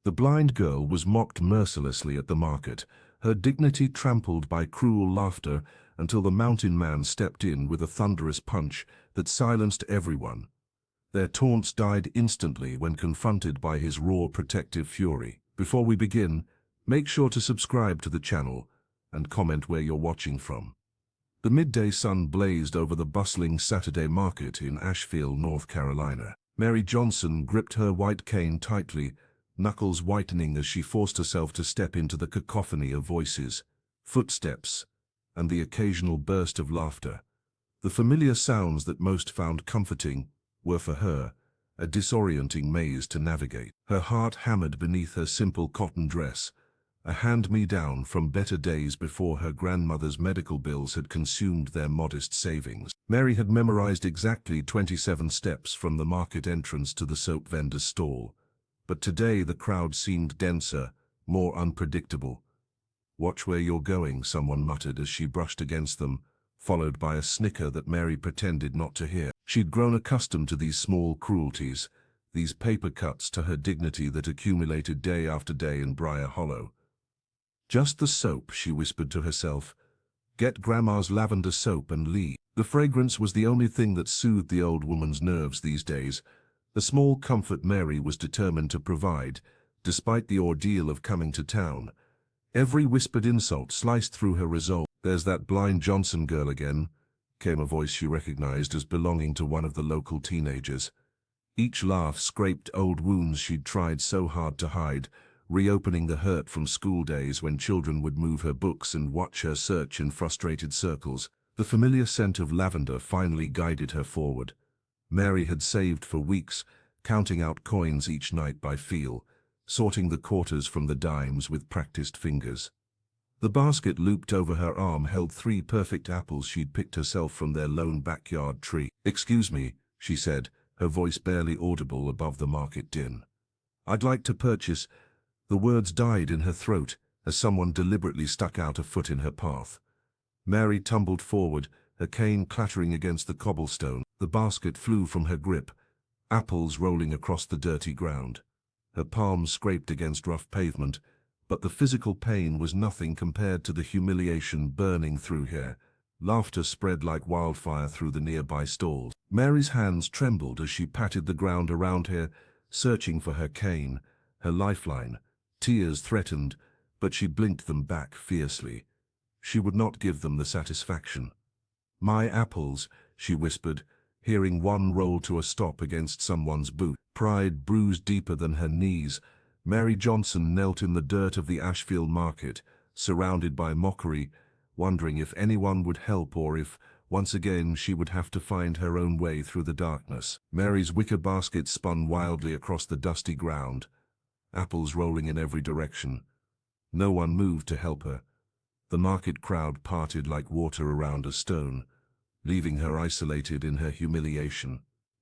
The blind girl was mocked mercilessly at the market, her dignity trampled by cruel laughter until the mountain man stepped in with a thunderous punch that silenced everyone. Their taunts died instantly when confronted by his raw protective fury. Before we begin, make sure to subscribe to the channel and comment where you're watching from. The midday sun blazed over the bustling Saturday market in Asheville, North Carolina. Mary Johnson gripped her white cane tightly, knuckles whitening as she forced herself to step into the cacophony of voices, footsteps, and the occasional burst of laughter. The familiar sounds that most found comforting were for her a disorienting maze to navigate. Her heart hammered beneath her simple cotton dress, a hand-me-down from better days before her grandmother's medical bills had consumed their modest savings. Mary had memorized exactly 27 steps from the market entrance to the soap vendor's stall, but today the crowd seemed denser, more unpredictable. "Watch where you're going," someone muttered as she brushed against them, followed by a snicker that Mary pretended not to hear. She'd grown accustomed to these small cruelties, these paper cuts to her dignity that accumulated day after day in Briar Hollow. "Just the soap," she whispered to herself. "Get Grandma's lavender soap and leave." The fragrance was the only thing that soothed the old woman's nerves these days, the small comfort Mary was determined to provide, despite the ordeal of coming to town. Every whispered insult sliced through her resolve. "There's that blind Johnson girl again," came a voice she recognized as belonging to one of the local teenagers. Each laugh scraped old wounds she'd tried so hard to hide, reopening the hurt from school days when children would move her books and watch her search in frustrated circles. The familiar scent of lavender finally guided her forward. Mary had saved for weeks, counting out coins each night by feel, sorting the quarters from the dimes with practiced fingers. The basket looped over her arm held 3 perfect apples she'd picked herself from their lone backyard tree. "Excuse me," she said, her voice barely audible above the market din. "I'd like to purchase—" The words died in her throat as someone deliberately stuck out a foot in her path. Mary tumbled forward, her cane clattering against the cobblestone. The basket flew from her grip, apples rolling across the dirty ground. Her palms scraped against rough pavement, but the physical pain was nothing compared to the humiliation burning through her. Laughter spread like wildfire through the nearby stalls. Mary's hands trembled as she patted the ground around her, searching for her cane, her lifeline. Tears threatened, but she blinked them back fiercely. She would not give them the satisfaction. "My apples," she whispered, hearing one roll to a stop against someone's boot. Pride bruised deeper than her knees, Mary Johnson knelt in the dirt of the Asheville market, surrounded by mockery, wondering if anyone would help or if, once again, she would have to find her own way through the darkness. Mary's wicker basket spun wildly across the dusty ground, apples rolling in every direction. No one moved to help her. The market crowd parted like water around a stone, leaving her isolated in her humiliation.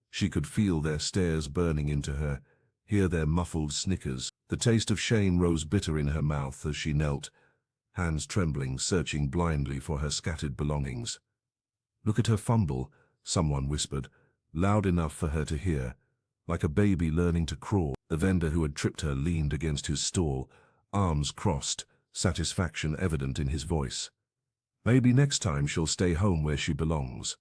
She could feel their stares burning into her, hear their muffled snickers. The taste of shame rose bitter in her mouth as she knelt, hands trembling, searching blindly for her scattered belongings. "Look at her fumble," someone whispered, loud enough for her to hear, like a baby learning to crawl. The vendor who had tripped her leaned against his stall, arms crossed, satisfaction evident in his voice. "Maybe next time she'll stay home where she belongs."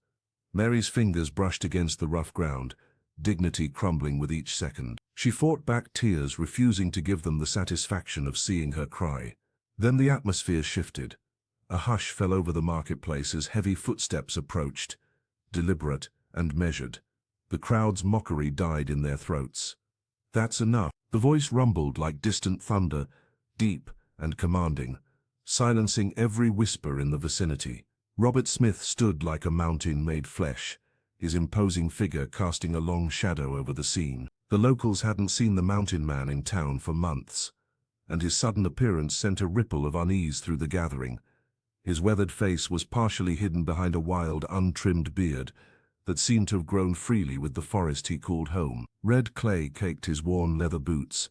Mary's fingers brushed against the rough ground, dignity crumbling with each second. She fought back tears, refusing to give them the satisfaction of seeing her cry. Then the atmosphere shifted. A hush fell over the marketplace as heavy footsteps approached, deliberate and measured. The crowd's mockery died in their throats. "That's enough." The voice rumbled like distant thunder, deep and commanding, silencing every whisper in the vicinity. Robert Smith stood like a mountain made flesh, his imposing figure casting a long shadow over the scene. The locals hadn't seen the mountain man in town for months, and his sudden appearance sent a ripple of unease through the gathering. His weathered face was partially hidden behind a wild, untrimmed beard that seemed to have grown freely with the forest he called home. Red clay caked his worn leather boots,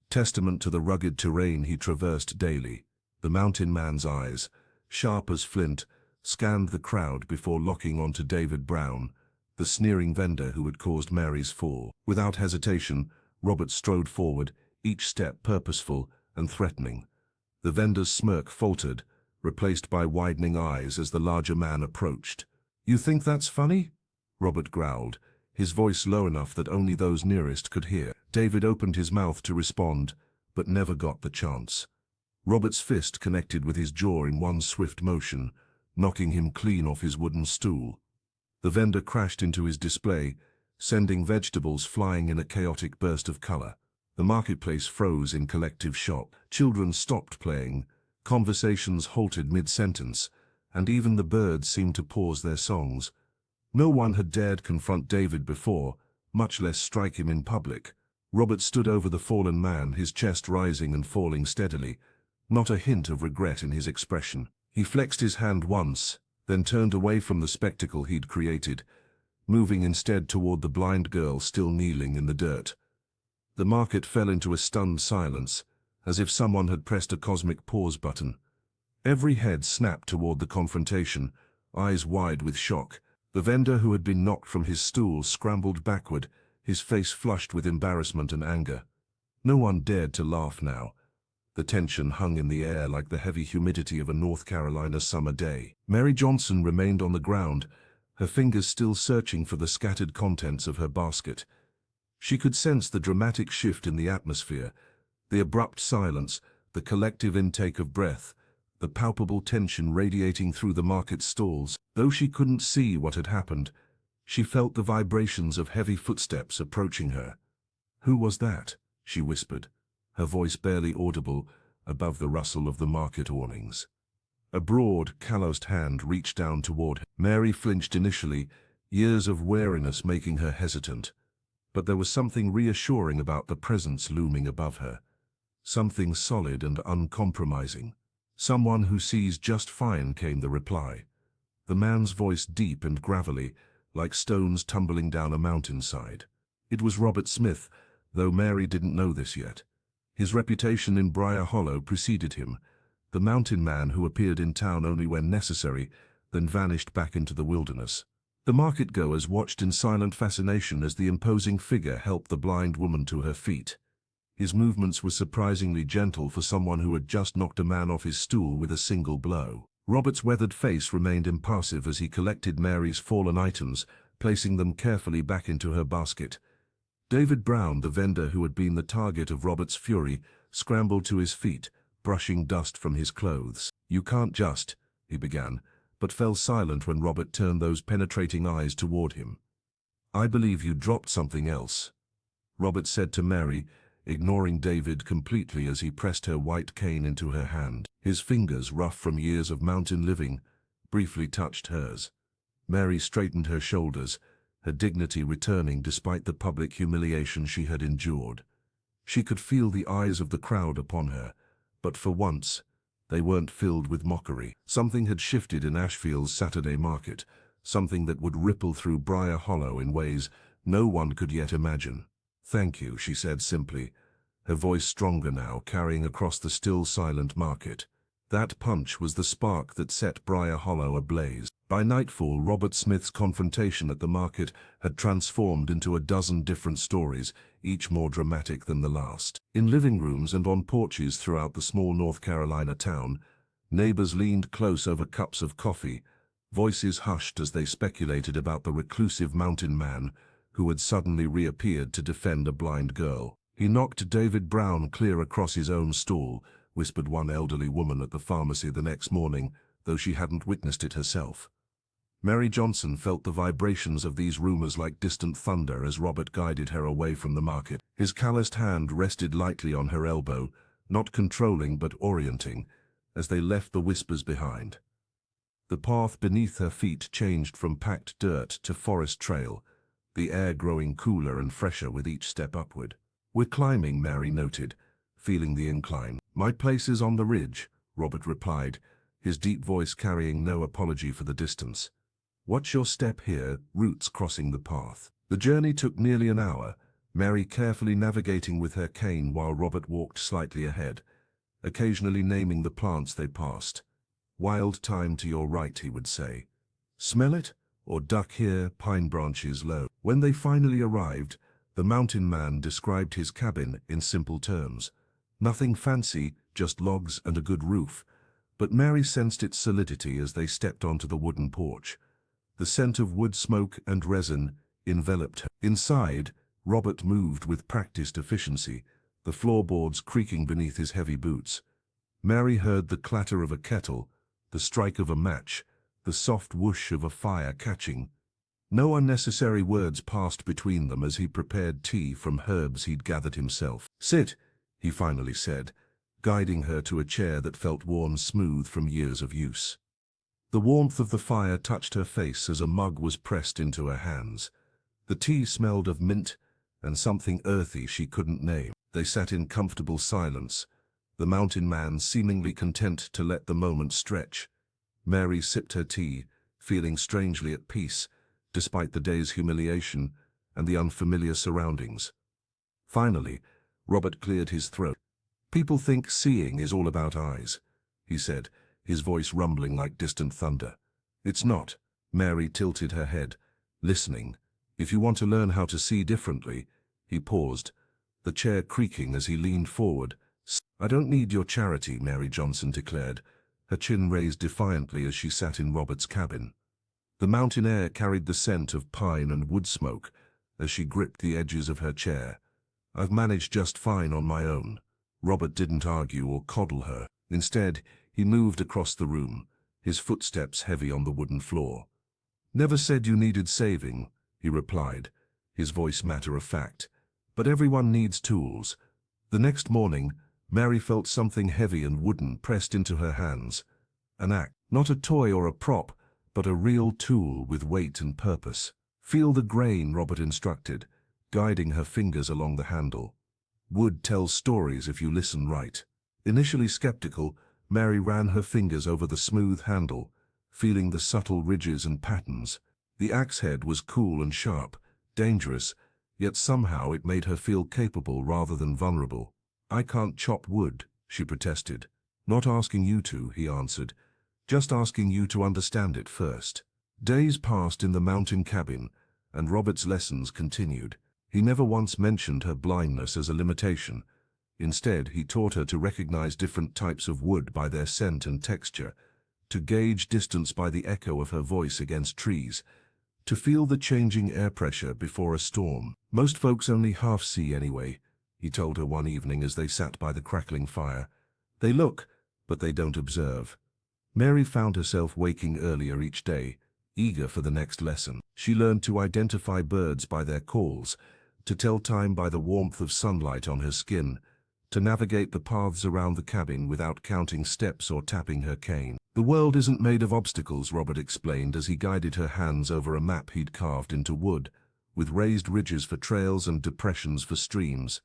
testament to the rugged terrain he traversed daily. The mountain man's eyes, sharp as flint, scanned the crowd before locking onto David Brown, the sneering vendor who had caused Mary's fall. Without hesitation, Robert strode forward, each step purposeful and threatening. The vendor's smirk faltered, replaced by widening eyes as the larger man approached. "You think that's funny?" Robert growled, his voice low enough that only those nearest could hear. David opened his mouth to respond, but never got the chance. Robert's fist connected with his jaw in one swift motion, knocking him clean off his wooden stool. The vendor crashed into his display, sending vegetables flying in a chaotic burst of color. The marketplace froze in collective shock. Children stopped playing, conversations halted mid-sentence, and even the birds seemed to pause their songs. No one had dared confront David before, much less strike him in public. Robert stood over the fallen man, his chest rising and falling steadily, not a hint of regret in his expression. He flexed his hand once, then turned away from the spectacle he'd created, moving instead toward the blind girl still kneeling in the dirt. The market fell into a stunned silence, as if someone had pressed a cosmic pause button. Every head snapped toward the confrontation, eyes wide with shock. The vendor who had been knocked from his stool scrambled backward, his face flushed with embarrassment and anger. No one dared to laugh now. The tension hung in the air like the heavy humidity of a North Carolina summer day. Mary Johnson remained on the ground, her fingers still searching for the scattered contents of her basket. She could sense the dramatic shift in the atmosphere, the abrupt silence, the collective intake of breath, the palpable tension radiating through the market stalls. Though she couldn't see what had happened, she felt the vibrations of heavy footsteps approaching her. "Who was that?" she whispered, her voice barely audible above the rustle of the market awnings. A broad, calloused hand reached down toward her. Mary flinched initially, years of wariness making her hesitant. But there was something reassuring about the presence looming above her. Something solid and uncompromising. "Someone who sees just fine," came the reply. The man's voice deep and gravelly, like stones tumbling down a mountainside. It was Robert Smith, though Mary didn't know this yet. His reputation in Briar Hollow preceded him, the mountain man who appeared in town only when necessary, then vanished back into the wilderness. The market-goers watched in silent fascination as the imposing figure helped the blind woman to her feet. His movements were surprisingly gentle for someone who had just knocked a man off his stool with a single blow. Robert's weathered face remained impassive as he collected Mary's fallen items, placing them carefully back into her basket. David Brown, the vendor who had been the target of Robert's fury, scrambled to his feet, brushing dust from his clothes. "You can't just," he began, but fell silent when Robert turned those penetrating eyes toward him. "I believe you dropped something else," Robert said to Mary, ignoring David completely as he pressed her white cane into her hand. His fingers, rough from years of mountain living, briefly touched hers. Mary straightened her shoulders, her dignity returning despite the public humiliation she had endured. She could feel the eyes of the crowd upon her, but for once, they weren't filled with mockery. Something had shifted in Ashfield's Saturday market, something that would ripple through Briar Hollow in ways no one could yet imagine. "Thank you," she said simply, her voice stronger now, carrying across the still silent market. That punch was the spark that set Briar Hollow ablaze. By nightfall, Robert Smith's confrontation at the market had transformed into a dozen different stories, each more dramatic than the last. In living rooms and on porches throughout the small North Carolina town, neighbors leaned close over cups of coffee, voices hushed as they speculated about the reclusive mountain man who had suddenly reappeared to defend a blind girl. "He knocked David Brown clear across his own stall," whispered one elderly woman at the pharmacy the next morning, though she hadn't witnessed it herself. Mary Johnson felt the vibrations of these rumors like distant thunder as Robert guided her away from the market. His calloused hand rested lightly on her elbow, not controlling but orienting, as they left the whispers behind. The path beneath her feet changed from packed dirt to forest trail, the air growing cooler and fresher with each step upward. "We're climbing," Mary noted, feeling the incline. "My place is on the ridge," Robert replied, his deep voice carrying no apology for the distance. "Watch your step here, roots crossing the path." The journey took nearly an hour, Mary carefully navigating with her cane while Robert walked slightly ahead, occasionally naming the plants they passed. "Wild thyme to your right," he would say. "Smell it? Or duck here, pine branches low." When they finally arrived, The mountain man described his cabin in simple terms. Nothing fancy, just logs and a good roof. But Mary sensed its solidity as they stepped onto the wooden porch. The scent of wood smoke and resin enveloped her. Inside, Robert moved with practiced efficiency, the floorboards creaking beneath his heavy boots. Mary heard the clatter of a kettle, the strike of a match, the soft whoosh of a fire catching. No unnecessary words passed between them as he prepared tea from herbs he'd gathered himself. "Sit," he finally said, guiding her to a chair that felt worn smooth from years of use. The warmth of the fire touched her face as a mug was pressed into her hands. The tea smelled of mint and something earthy she couldn't name. They sat in comfortable silence, the mountain man seemingly content to let the moment stretch. Mary sipped her tea, feeling strangely at peace, despite the day's humiliation and the unfamiliar surroundings. Finally, Robert cleared his throat. "People think seeing is all about eyes," he said, his voice rumbling like distant thunder. "It's not." Mary tilted her head, listening. "If you want to learn how to see differently—" He paused, the chair creaking as he leaned forward. "I don't need your charity," Mary Johnson declared, her chin raised defiantly as she sat in Robert's cabin. The mountain air carried the scent of pine and wood smoke as she gripped the edges of her chair. "I've managed just fine on my own." Robert didn't argue or coddle her. Instead, he moved across the room, his footsteps heavy on the wooden floor. "Never said you needed saving," he replied, his voice matter-of-fact. "But everyone needs tools." The next morning, Mary felt something heavy and wooden pressed into her hands. An axe, not a toy or a prop, but a real tool with weight and purpose. "Feel the grain," Robert instructed, guiding her fingers along the handle. "Wood tells stories if you listen right." Initially skeptical, Mary ran her fingers over the smooth handle, feeling the subtle ridges and patterns. The axe head was cool and sharp, dangerous, yet somehow it made her feel capable rather than vulnerable. "I can't chop wood," she protested. "Not asking you to," he answered, "just asking you to understand it first." Days passed in the mountain cabin, and Robert's lessons continued. He never once mentioned her blindness as a limitation. Instead, he taught her to recognize different types of wood by their scent and texture, to gauge distance by the echo of her voice against trees, to feel the changing air pressure before a storm. "Most folks only half see anyway," he told her one evening as they sat by the crackling fire. "They look, but they don't observe." Mary found herself waking earlier each day, eager for the next lesson. She learned to identify birds by their calls, to tell time by the warmth of sunlight on her skin, to navigate the paths around the cabin without counting steps or tapping her cane. "The world isn't made of obstacles," Robert explained as he guided her hands over a map he'd carved into wood, with raised ridges for trails and depressions for streams.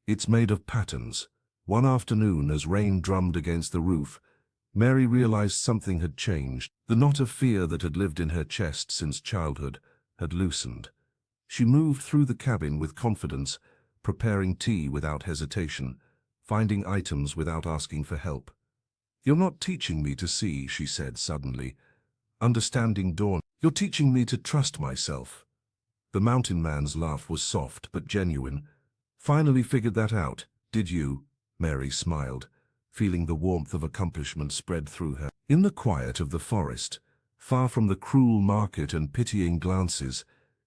"It's made of patterns." One afternoon, as rain drummed against the roof, Mary realized something had changed. The knot of fear that had lived in her chest since childhood had loosened. She moved through the cabin with confidence, preparing tea without hesitation, finding items without asking for help. "You're not teaching me to see," she said suddenly. Understanding dawned. "You're teaching me to trust myself." The mountain man's laugh was soft but genuine. "Finally figured that out, did you?" Mary smiled, feeling the warmth of accomplishment spread through her. In the quiet of the forest, far from the cruel market and pitying glances,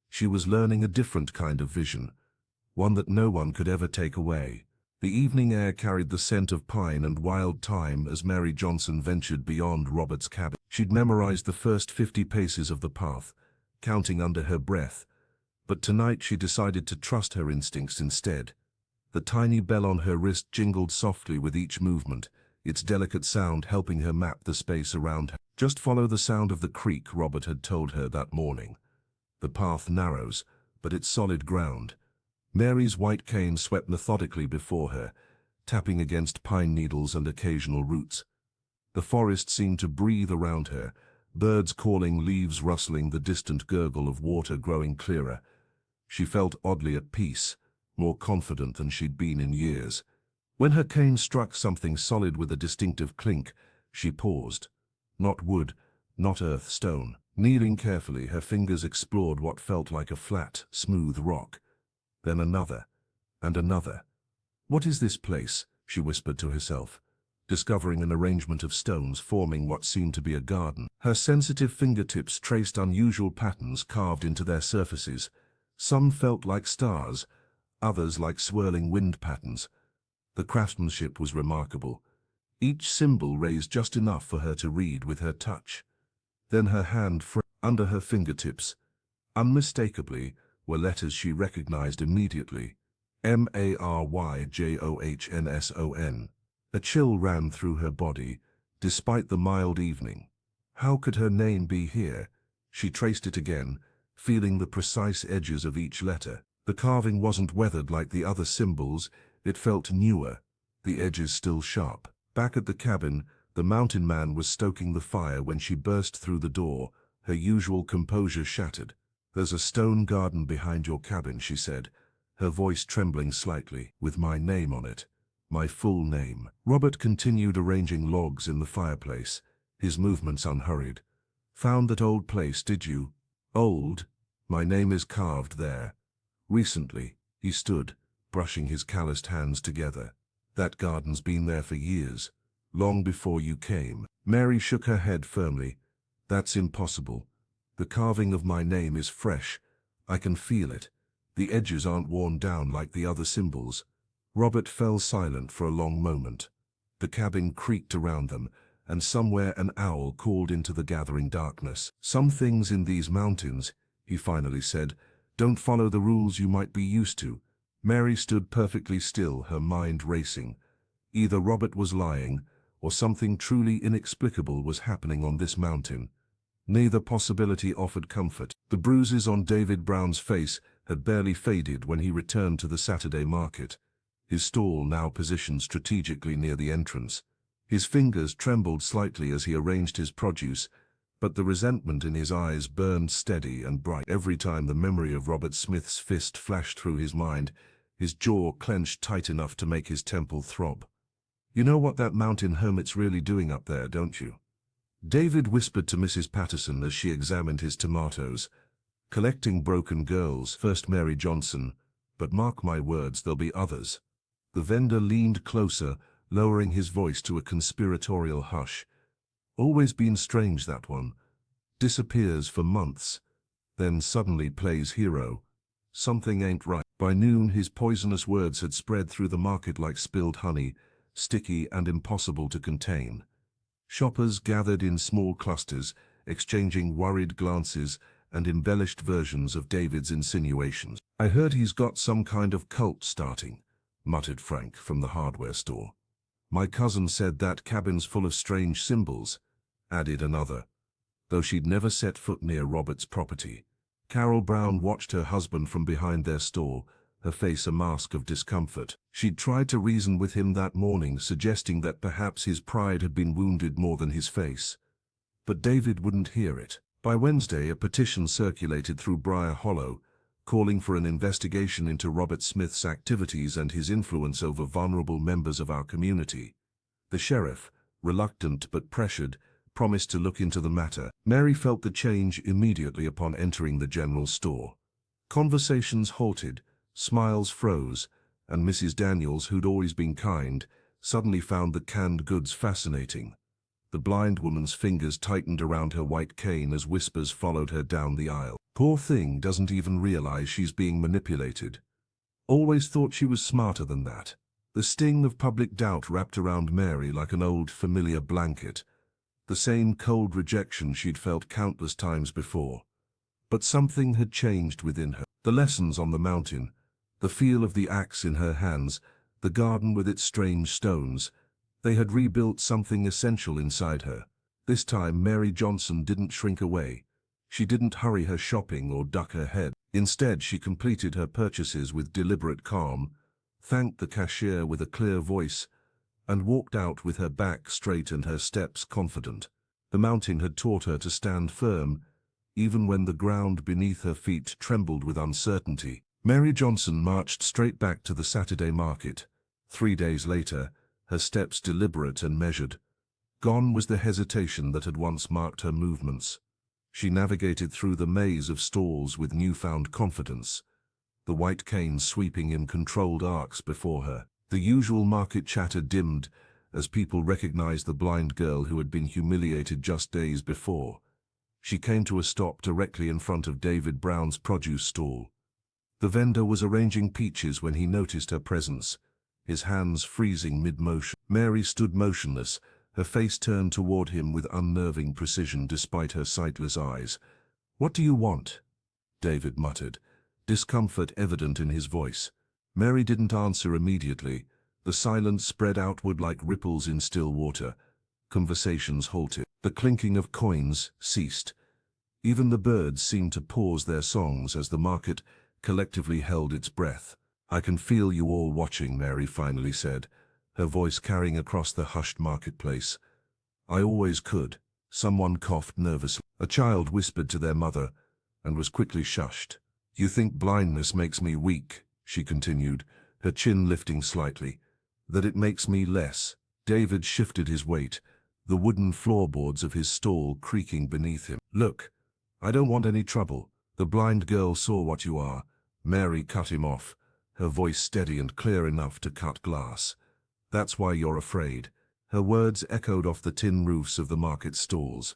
she was learning a different kind of vision, one that no one could ever take away. The evening air carried the scent of pine and wild thyme as Mary Johnson ventured beyond Robert's cabin. She'd memorized the first 50 paces of the path, counting under her breath, but tonight she decided to trust her instincts instead. The tiny bell on her wrist jingled softly with each movement, its delicate sound helping her map the space around her. "Just follow the sound of the creek," Robert had told her that morning. "The path narrows, but it's solid ground." Mary's white cane swept methodically before her, tapping against pine needles and occasional roots. The forest seemed to breathe around her, birds calling, leaves rustling, the distant gurgle of water growing clearer. She felt oddly at peace, more confident than she'd been in years. When her cane struck something solid with a distinctive clink, she paused. Not wood, not earth, stone. Kneeling carefully, her fingers explored what felt like a flat, smooth rock. then another, and another. "What is this place?" she whispered to herself, discovering an arrangement of stones forming what seemed to be a garden. Her sensitive fingertips traced unusual patterns carved into their surfaces. Some felt like stars, others like swirling wind patterns. The craftsmanship was remarkable. Each symbol raised just enough for her to read with her touch. Then her hand under her fingertips. Unmistakably were letters she recognized immediately. Maryjohnson. A chill ran through her body, despite the mild evening. How could her name be here? She traced it again, feeling the precise edges of each letter. The carving wasn't weathered like the other symbols, it felt newer, the edges still sharp. Back at the cabin, the mountain man was stoking the fire when she burst through the door, her usual composure shattered. "There's a stone garden behind your cabin," she said, her voice trembling slightly, "with my name on it. My full name." Robert continued arranging logs in the fireplace, his movements unhurried. "Found that old place, did you?" "Old? My name is carved there. Recently." He stood, brushing his calloused hands together. "That garden's been there for years, long before you came." Mary shook her head firmly. "That's impossible. The carving of my name is fresh. I can feel it. The edges aren't worn down like the other symbols." Robert fell silent for a long moment. The cabin creaked around them, and somewhere an owl called into the gathering darkness. "Some things in these mountains," he finally said, "don't follow the rules you might be used to." Mary stood perfectly still, her mind racing. Either Robert was lying, or something truly inexplicable was happening on this mountain. Neither possibility offered comfort. The bruises on David Brown's face had barely faded when he returned to the Saturday market, his stall now positioned strategically near the entrance. His fingers trembled slightly as he arranged his produce, but the resentment in his eyes burned steady and bright. Every time the memory of Robert Smith's fist flashed through his mind, his jaw clenched tight enough to make his temple throb. "You know what that mountain hermit's really doing up there, don't you?" David whispered to Mrs. Patterson as she examined his tomatoes. "Collecting broken girls, first Mary Johnson, but mark my words, there'll be others." The vendor leaned closer, lowering his voice to a conspiratorial hush. "Always been strange, that one. Disappears for months, then suddenly plays hero. Something ain't right." By noon, his poisonous words had spread through the market like spilled honey, sticky and impossible to contain. Shoppers gathered in small clusters, exchanging worried glances and embellished versions of David's insinuations. "I heard he's got some kind of cult starting," muttered Frank from the hardware store. "My cousin said that cabin's full of strange symbols," added another, though she'd never set foot near Robert's property. Carol Brown watched her husband from behind their stall, her face a mask of discomfort. She'd tried to reason with him that morning, suggesting that perhaps his pride had been wounded more than his face. But David wouldn't hear it. By Wednesday, a petition circulated through Briar Hollow, calling for an investigation into Robert Smith's activities and his influence over vulnerable members of our community. The sheriff, reluctant but pressured, promised to look into the matter. Mary felt the change immediately upon entering the general store. Conversations halted, smiles froze, and Mrs. Daniels, who'd always been kind, suddenly found the canned goods fascinating. The blind woman's fingers tightened around her white cane as whispers followed her down the aisle. "Poor thing doesn't even realize she's being manipulated. Always thought she was smarter than that." The sting of public doubt wrapped around Mary like an old familiar blanket, the same cold rejection she'd felt countless times before. But something had changed within her. The lessons on the mountain, the feel of the axe in her hands, the garden with its strange stones, they had rebuilt something essential inside her. This time Mary Johnson didn't shrink away. She didn't hurry her shopping or duck her head. Instead, she completed her purchases with deliberate calm, thanked the cashier with a clear voice, and walked out with her back straight and her steps confident. The mountain had taught her to stand firm, even when the ground beneath her feet trembled with uncertainty. Mary Johnson marched straight back to the Saturday market. 3 days later, her steps deliberate and measured. Gone was the hesitation that had once marked her movements. She navigated through the maze of stalls with newfound confidence. the white cane sweeping in controlled arcs before her. The usual market chatter dimmed as people recognized the blind girl who had been humiliated just days before. She came to a stop directly in front of David Brown's produce stall. The vendor was arranging peaches when he noticed her presence, his hands freezing mid-motion. Mary stood motionless, her face turned toward him with unnerving precision despite her sightless eyes. "What do you want?" David muttered, discomfort evident in his voice. Mary didn't answer immediately. The silence spread outward like ripples in still water. Conversations halted. The clinking of coins ceased. Even the birds seemed to pause their songs as the market collectively held its breath. "I can feel you all watching," Mary finally said, her voice carrying across the hushed marketplace. "I always could." Someone coughed nervously. A child whispered to their mother and was quickly shushed. "You think blindness makes me weak," she continued, her chin lifting slightly. "That it makes me less." David shifted his weight, the wooden floorboards of his stall creaking beneath him. "Look, I don't want any trouble. The blind girl saw what you are." Mary cut him off, her voice steady and clear enough to cut glass. "That's why you're afraid." Her words echoed off the tin roofs of the market stalls.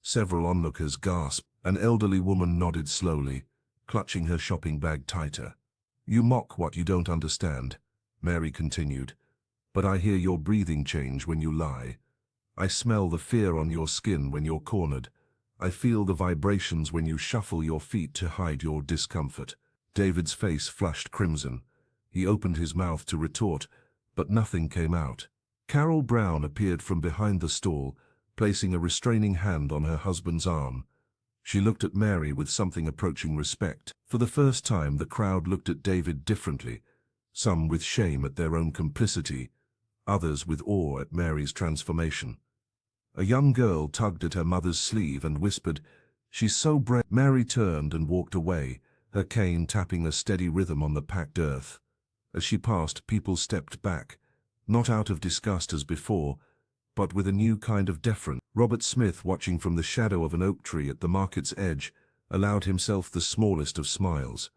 Several onlookers gasped. An elderly woman nodded slowly, clutching her shopping bag tighter. "You mock what you don't understand," Mary continued. "But I hear your breathing change when you lie. I smell the fear on your skin when you're cornered. I feel the vibrations when you shuffle your feet to hide your discomfort." David's face flushed crimson. He opened his mouth to retort, but nothing came out. Carol Brown appeared from behind the stall, placing a restraining hand on her husband's arm. She looked at Mary with something approaching respect. For the first time, the crowd looked at David differently, some with shame at their own complicity, others with awe at Mary's transformation. A young girl tugged at her mother's sleeve and whispered, "She's so brave." Mary turned and walked away, her cane tapping a steady rhythm on the packed earth. As she passed, people stepped back, not out of disgust as before, but with a new kind of deference. Robert Smith, watching from the shadow of an oak tree at the market's edge, allowed himself the smallest of smiles.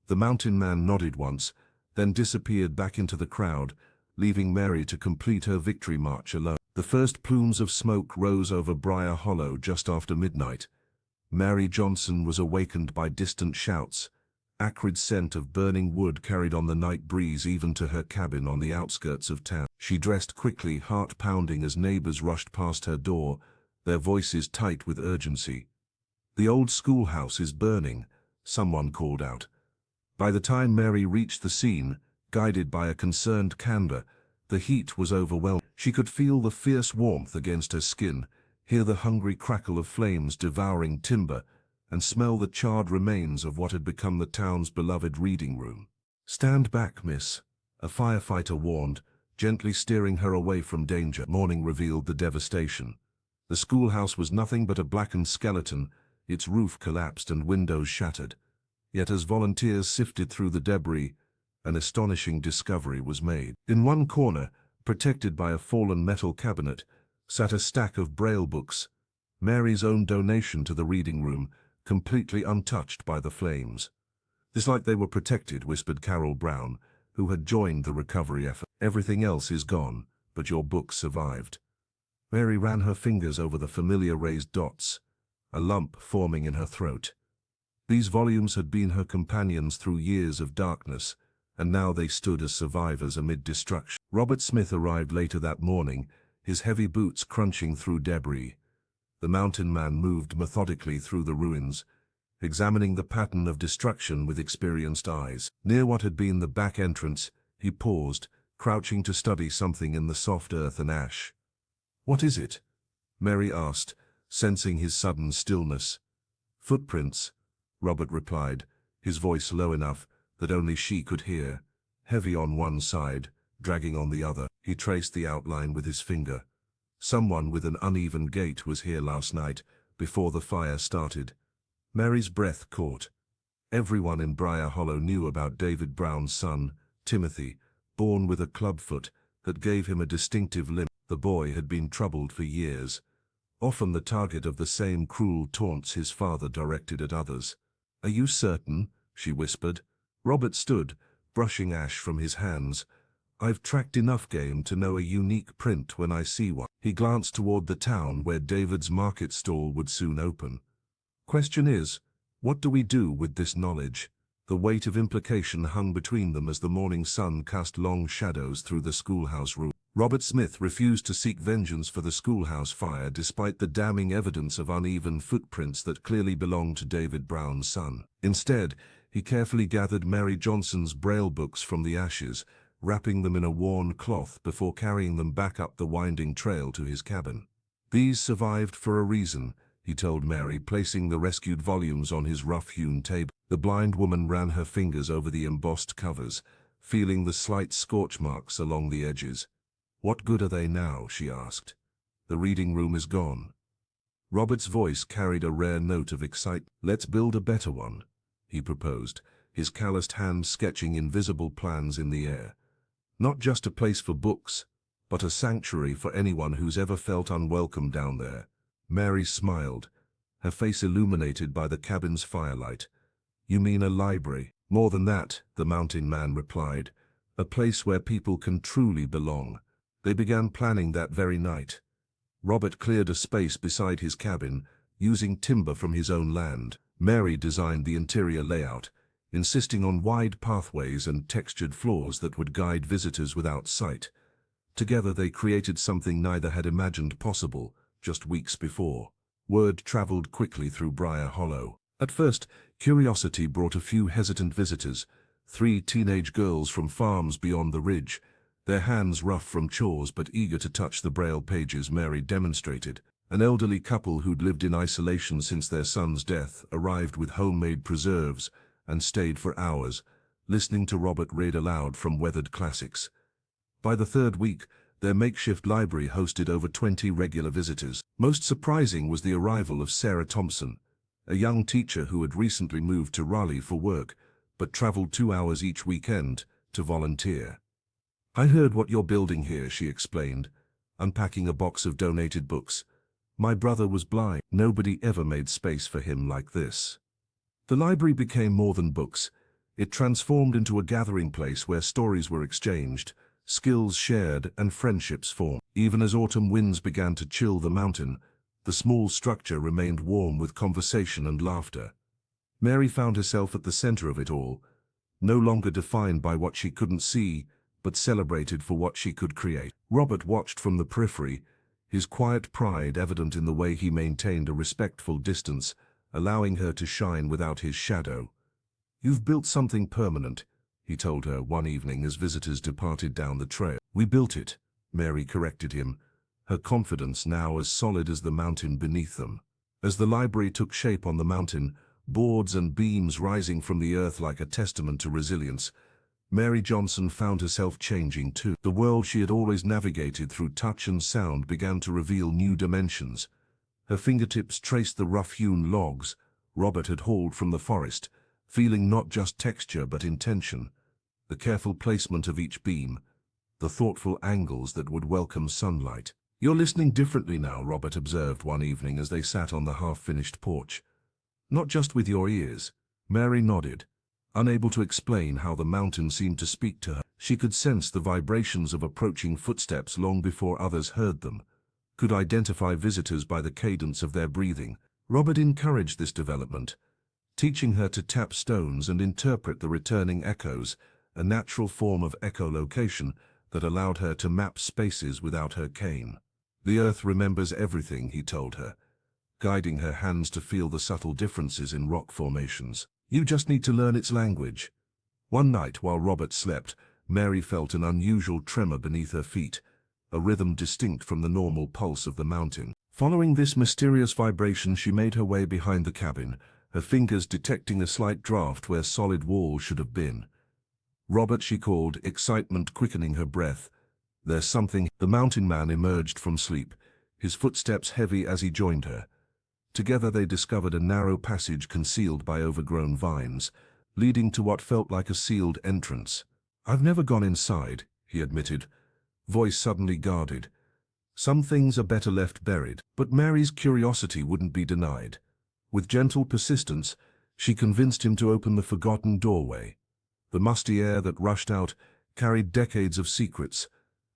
The mountain man nodded once, then disappeared back into the crowd, leaving Mary to complete her victory march alone. The first plumes of smoke rose over Briar Hollow just after midnight. Mary Johnson was awakened by distant shouts. Acrid scent of burning wood carried on the night breeze even to her cabin on the outskirts of town. She dressed quickly, heart pounding as neighbors rushed past her door, their voices tight with urgency. "The old schoolhouse is burning," someone called out. By the time Mary reached the scene, guided by a concerned candor, the heat was overwhelming. She could feel the fierce warmth against her skin, hear the hungry crackle of flames devouring timber, and smell the charred remains of what had become the town's beloved reading room. "Stand back, miss," a firefighter warned, gently steering her away from danger. Morning revealed the devastation. The schoolhouse was nothing but a blackened skeleton, its roof collapsed and windows shattered. Yet as volunteers sifted through the debris, an astonishing discovery was made. In one corner, protected by a fallen metal cabinet, sat a stack of Braille books, Mary's own donation to the reading room, completely untouched by the flames. "It's like they were protected," whispered Carol Brown, who had joined the recovery effort. "Everything else is gone, but your book survived." Mary ran her fingers over the familiar raised dots, a lump forming in her throat. These volumes had been her companions through years of darkness, and now they stood as survivors amid destruction. Robert Smith arrived later that morning, his heavy boots crunching through debris. The mountain man moved methodically through the ruins, examining the pattern of destruction with experienced eyes. Near what had been the back entrance, he paused, crouching to study something in the soft earth and ash. "What is it?" Mary asked, sensing his sudden stillness. "Footprints," Robert replied, his voice low enough that only she could hear, heavy on one side, dragging on the other. He traced the outline with his finger. "Someone with an uneven gait was here last night, before the fire started." Mary's breath caught. Everyone in Briar Hollow knew about David Brown's son, Timothy, born with a clubfoot that gave him a distinctive limp. The boy had been troubled for years, often the target of the same cruel taunts his father directed at others. "Are you certain?" she whispered. Robert stood, brushing ash from his hands. I've tracked enough game to know a unique print when I see one. He glanced toward the town where David's market stall would soon open. Question is, what do we do with this knowledge? The weight of implication hung between them as the morning sun cast long shadows through the schoolhouse roof. Robert Smith refused to seek vengeance for the schoolhouse fire despite the damning evidence of uneven footprints that clearly belonged to David Brown's son. Instead, he carefully gathered Mary Johnson's Braille books from the ashes, wrapping them in a worn cloth before carrying them back up the winding trail to his cabin. These survived for a reason, he told Mary, placing the rescued volumes on his rough-hewn table. The blind woman ran her fingers over the embossed covers, feeling the slight scorch marks along the edges. What good are they now? She asked. The reading room is gone. Robert's voice carried a rare note of excitement. Let's build a better one, he proposed, his calloused hand sketching invisible plans in the air. Not just a place for books, but a sanctuary for anyone who's ever felt unwelcome down there. Mary smiled, her face illuminated by the cabin's firelight. You mean a library? More than that, the mountain man replied. A place where people can truly belong. They began planning that very night. Robert cleared a space beside his cabin, using timber from his own land. Mary designed the interior layout, insisting on wide pathways and textured floors that would guide visitors without sight. Together they created something neither had imagined possible just weeks before. Word traveled quickly through Briar Hollow. At first, curiosity brought a few hesitant visitors, 3 teenage girls from farms beyond the ridge, their hands rough from chores but eager to touch the Braille pages Mary demonstrated. An elderly couple who'd lived in isolation since their son's death arrived with homemade preserves and stayed for hours, listening to Robert read aloud from weathered classics. By the 3rd week, their makeshift library hosted over 20 regular visitors. Most surprising was the arrival of Sarah Thompson, a young teacher who had recently moved to Raleigh for work, but traveled 2 hours each weekend to volunteer. I heard what you're building here, she explained, unpacking a box of donated books. My brother was blind. Nobody ever made space for him like this. The library became more than books. It transformed into a gathering place where stories were exchanged, skills shared, and friendships formed. Even as autumn winds began to chill the mountain, the small structure remained warm with conversation and laughter. Mary found herself at the center of it all, no longer defined by what she couldn't see, but celebrated for what she could create. Robert watched from the periphery, his quiet pride evident in the way he maintained a respectful distance, allowing her to shine without his shadow. You've built something permanent, he told her one evening as visitors departed down the trail. We built it, Mary corrected him, her confidence now as solid as the mountain beneath them. As the library took shape on the mountain, boards and beams rising from the earth like a testament to resilience, Mary Johnson found herself changing too. The world she had always navigated through touch and sound began to reveal new dimensions. Her fingertips traced the rough-hewn logs Robert had hauled from the forest, feeling not just texture but intention, the careful placement of each beam, the thoughtful angles that would welcome sunlight. You're listening differently now, Robert observed one evening as they sat on the half-finished porch. Not just with your ears. Mary nodded, unable to explain how the mountain seemed to speak to her. She could sense the vibrations of approaching footsteps long before others heard them, could identify visitors by the cadence of their breathing. Robert encouraged this development, teaching her to tap stones and interpret the returning echoes, a natural form of echolocation that allowed her to map spaces without her cane. The earth remembers everything, he told her, guiding her hands to feel the subtle differences in rock formations. You just need to learn its language. One night while Robert slept, Mary felt an unusual tremor beneath her feet, a rhythm distinct from the normal pulse of the mountain. Following this mysterious vibration, she made her way behind the cabin, her fingers detecting a slight draft where solid walls should have been. Robert, she called, excitement quickening her breath. There's something. The mountain man emerged from sleep, his footsteps heavy as he joined her. Together they discovered a narrow passage concealed by overgrown vines, leading to what felt like a sealed entrance. I've never gone inside, he admitted, voice suddenly guarded. Some things are better left buried. But Mary's curiosity wouldn't be denied. With gentle persistence, she convinced him to open the forgotten doorway. The musty air that rushed out carried decades of secrets,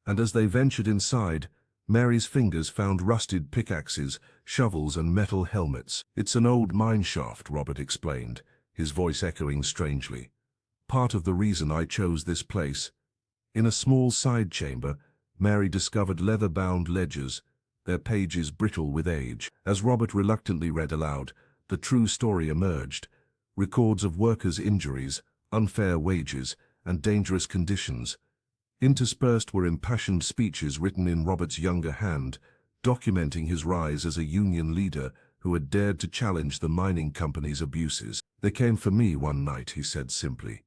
and as they ventured inside, Mary's fingers found rusted pickaxes, shovels, and metal helmets. "It's an old mine shaft," Robert explained, his voice echoing strangely. "Part of the reason I chose this place." In a small side chamber, Mary discovered leather-bound ledgers, their pages brittle with age. As Robert reluctantly read aloud, the true story emerged: records of workers' injuries, unfair wages, and dangerous conditions. Interspersed were impassioned speeches written in Robert's younger hand, documenting his rise as a union leader who had dared to challenge the mining company's abuses. "They came for me one night," he said simply.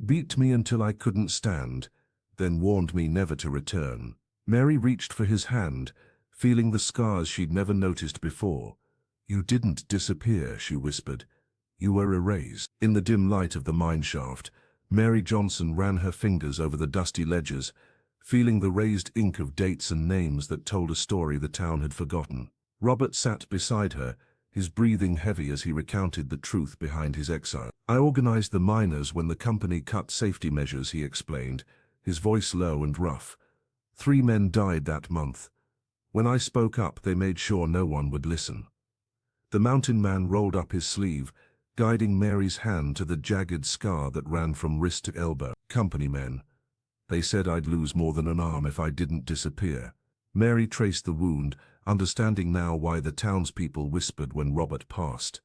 "Beat me until I couldn't stand, then warned me never to return." Mary reached for his hand, feeling the scars she'd never noticed before. "You didn't disappear," she whispered. "You were erased." In the dim light of the mine shaft, Mary Johnson ran her fingers over the dusty ledgers, feeling the raised ink of dates and names that told a story the town had forgotten. Robert sat beside her, his breathing heavy as he recounted the truth behind his exile. "I organized the miners when the company cut safety measures," he explained, his voice low and rough. 3 men died that month. When I spoke up, they made sure no one would listen." The mountain man rolled up his sleeve, guiding Mary's hand to the jagged scar that ran from wrist to elbow. "Company men. They said I'd lose more than an arm if I didn't disappear." Mary traced the wound, understanding now why the townspeople whispered when Robert passed.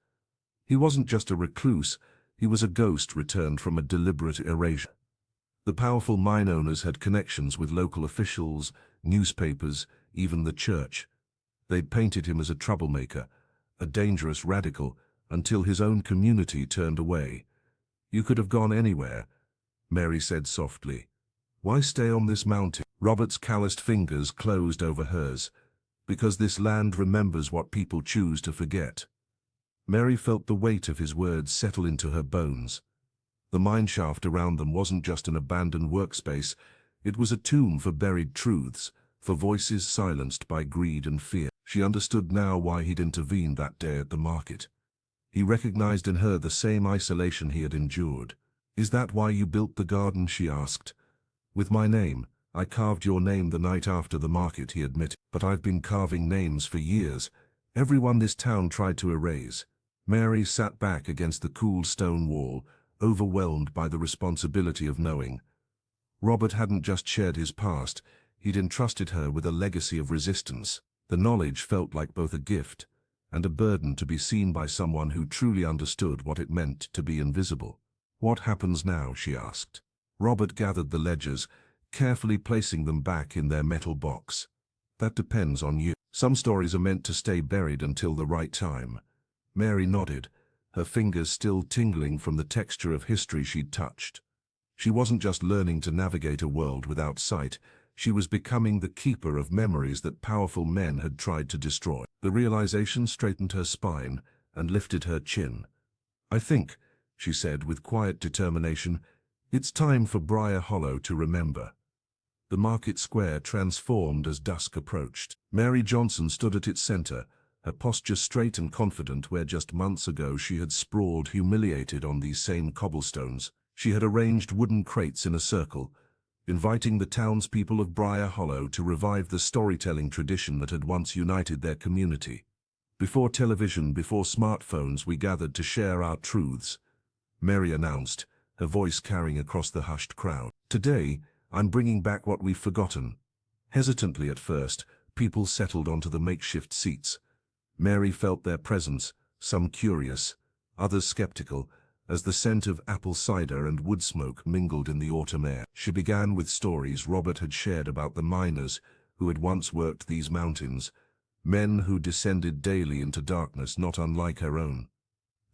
He wasn't just a recluse, he was a ghost returned from a deliberate erasure. The powerful mine owners had connections with local officials, newspapers, even the church. They'd painted him as a troublemaker, a dangerous radical, until his own community turned away. "You could have gone anywhere," Mary said softly. "Why stay on this mountain?" Robert's calloused fingers closed over hers. "Because this land remembers what people choose to forget." Mary felt the weight of his words settle into her bones. The mine shaft around them wasn't just an abandoned workspace, it was a tomb for buried truths, for voices silenced by greed and fear. She understood now why he'd intervened that day at the market. He recognized in her the same isolation he had endured. "Is that why you built the garden?" she asked. "With my name. I carved your name the night after the market," he admitted. "But I've been carving names for years. Everyone this town tried to erase." Mary sat back against the cool stone wall, overwhelmed by the responsibility of knowing. Robert hadn't just shared his past, he'd entrusted her with a legacy of resistance. The knowledge felt like both a gift and a burden to be seen by someone who truly understood what it meant to be invisible. "What happens now?" she asked. Robert gathered the ledgers, carefully placing them back in their metal box. "That depends on you. Some stories are meant to stay buried until the right time." Mary nodded, her fingers still tingling from the texture of history she'd touched. She wasn't just learning to navigate a world without sight, she was becoming the keeper of memories that powerful men had tried to destroy. The realization straightened her spine and lifted her chin. "I think," she said with quiet determination, "it's time for Briar Hollow to remember." The market square transformed as dusk approached. Mary Johnson stood at its center, her posture straight and confident where just months ago she had sprawled humiliated on these same cobblestones. She had arranged wooden crates in a circle, inviting the townspeople of Briar Hollow to revive the storytelling tradition that had once united their community. "Before television, before smartphones, we gathered to share our truths," Mary announced, her voice carrying across the hushed crowd. "Today, I'm bringing back what we've forgotten." Hesitantly at first, people settled onto the makeshift seats. Mary felt their presence, some curious, others skeptical, as the scent of apple cider and wood smoke mingled in the autumn air. She began with stories Robert had shared about the miners who had once worked these mountains, men who descended daily into darkness not unlike her own.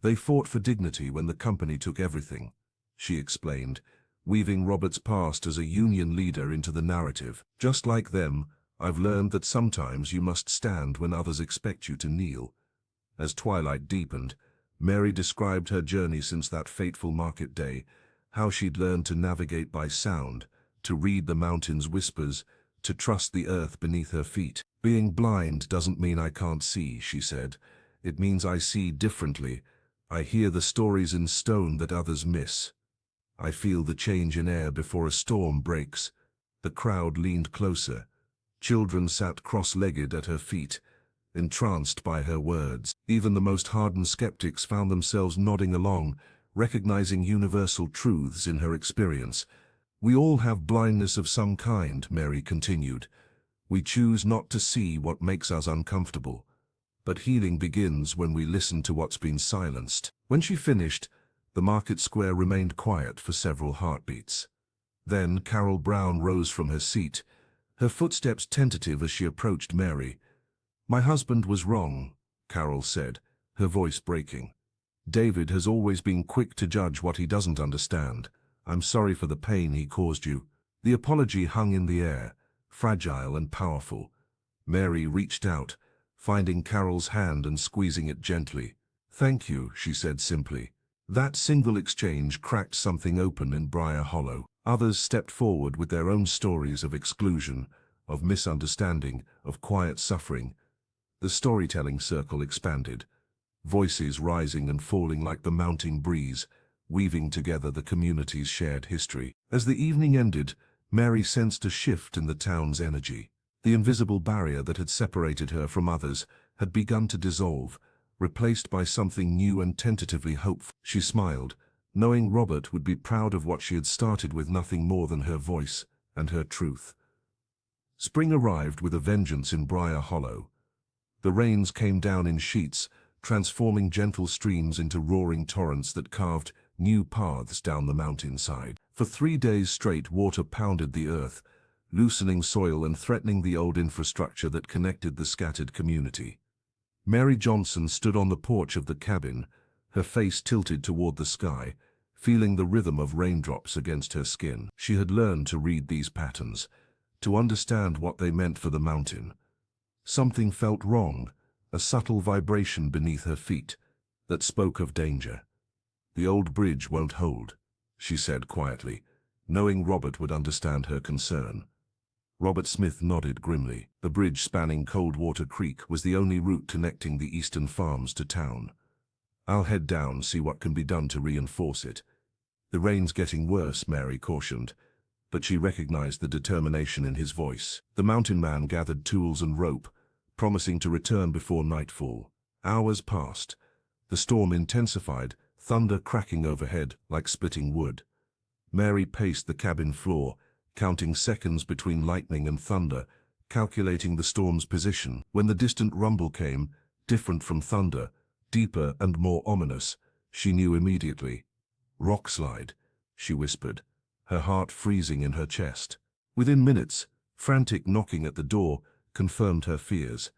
"They fought for dignity when the company took everything," she explained, weaving Robert's past as a union leader into the narrative. "Just like them, I've learned that sometimes you must stand when others expect you to kneel." As twilight deepened, Mary described her journey since that fateful market day, how she'd learned to navigate by sound, to read the mountain's whispers, to trust the earth beneath her feet. "Being blind doesn't mean I can't see," she said. "It means I see differently. I hear the stories in stone that others miss." I feel the change in air before a storm breaks. The crowd leaned closer. Children sat cross-legged at her feet, entranced by her words. Even the most hardened skeptics found themselves nodding along, recognizing universal truths in her experience. We all have blindness of some kind, Mary continued. We choose not to see what makes us uncomfortable. But healing begins when we listen to what's been silenced. When she finished, the market square remained quiet for several heartbeats. Then Carol Brown rose from her seat, her footsteps tentative as she approached Mary. "My husband was wrong," Carol said, her voice breaking. "David has always been quick to judge what he doesn't understand. I'm sorry for the pain he caused you." The apology hung in the air, fragile and powerful. Mary reached out, finding Carol's hand and squeezing it gently. "Thank you," she said simply. That single exchange cracked something open in Briar Hollow. Others stepped forward with their own stories of exclusion, of misunderstanding, of quiet suffering. The storytelling circle expanded, voices rising and falling like the mounting breeze, weaving together the community's shared history. As the evening ended, Mary sensed a shift in the town's energy. The invisible barrier that had separated her from others had begun to dissolve, replaced by something new and tentatively hopeful. She smiled, knowing Robert would be proud of what she had started with nothing more than her voice and her truth. Spring arrived with a vengeance in Briar Hollow. The rains came down in sheets, transforming gentle streams into roaring torrents that carved new paths down the mountainside. For 3 days straight, water pounded the earth, loosening soil and threatening the old infrastructure that connected the scattered community. Mary Johnson stood on the porch of the cabin, her face tilted toward the sky, feeling the rhythm of raindrops against her skin. She had learned to read these patterns, to understand what they meant for the mountain. Something felt wrong, a subtle vibration beneath her feet that spoke of danger. "The old bridge won't hold," she said quietly, knowing Robert would understand her concern. Robert Smith nodded grimly. The bridge spanning Coldwater Creek was the only route connecting the eastern farms to town. "I'll head down, see what can be done to reinforce it." "The rain's getting worse," Mary cautioned, but she recognized the determination in his voice. The mountain man gathered tools and rope, promising to return before nightfall. Hours passed. The storm intensified, thunder cracking overhead like splitting wood. Mary paced the cabin floor, counting seconds between lightning and thunder, calculating the storm's position. When the distant rumble came, different from thunder, deeper and more ominous, she knew immediately. "Rockslide," she whispered, her heart freezing in her chest. Within minutes, frantic knocking at the door confirmed her fears.